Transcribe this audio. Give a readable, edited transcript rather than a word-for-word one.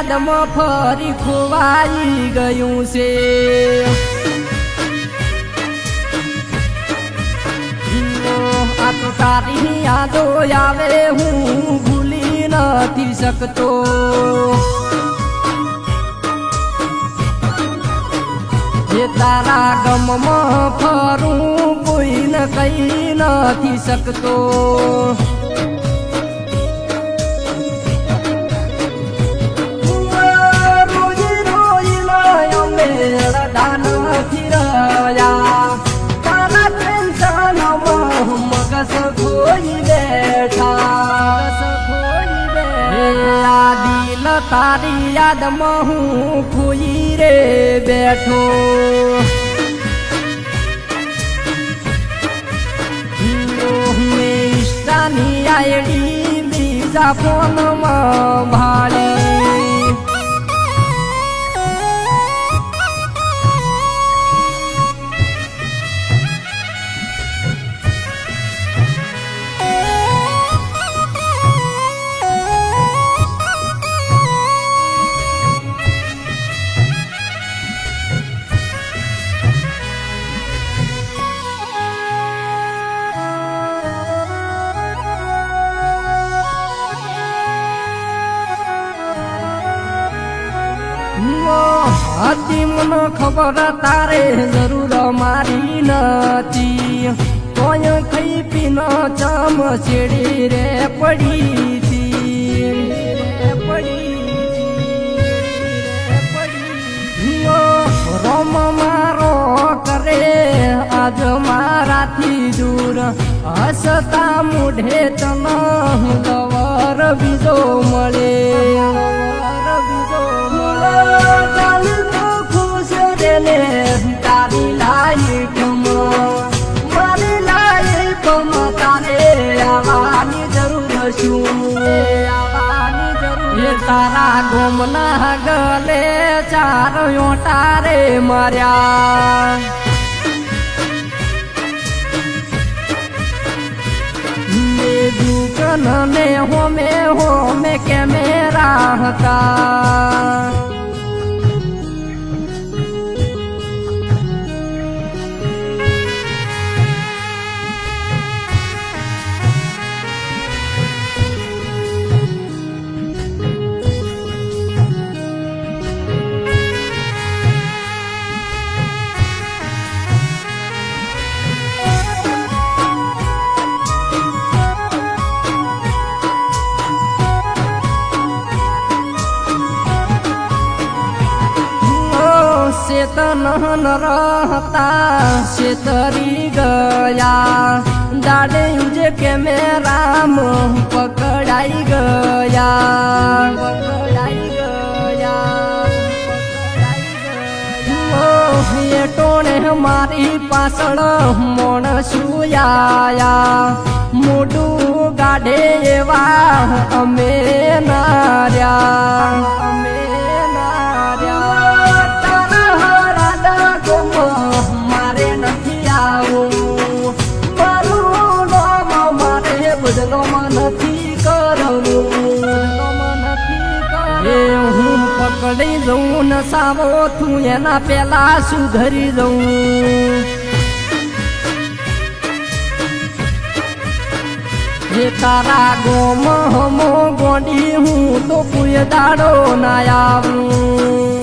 યાદમાં ફરી ખોવાઈ ગયું છે આ તો તારી યાદો આવે હું ભૂલી નથી શકતો જે તારા ગમમાં ફરું કોઈને કઈ નથી શકતો તારી યાદમાં હું ખોઈ રે બેઠો મેં ઇન્સ્ટાની આઈડી બીજા ફોનમાં ભાળી હતી મને ખબર તારે જરૂર મારી નથી તોય થઈ પીન ચમ છેડી રે પડી રોમ મારો કરે આજ મારાથી દૂર હસતા મુઢે તન લવર બીજો મળે તારી લાયક તારે આવવાની જરૂર શું તારા ગોમના ગલે ચાર ઓટારે માર્યા દુકાન ને હોમે કેમેરા હતા चेतन रहता छेतरी गया डाले जे कैमरा में पकड़ाई गया ये टोने हमारी पासड़ मोण सुयाया मोडू गाढ़े एवा अमे नार्या પકડી જઉં ને સાવો તું એના પેલા સુધરી જઉં જે તારા ગોમ હમો ગોડી હું તો કોઈ દાડો ના આવું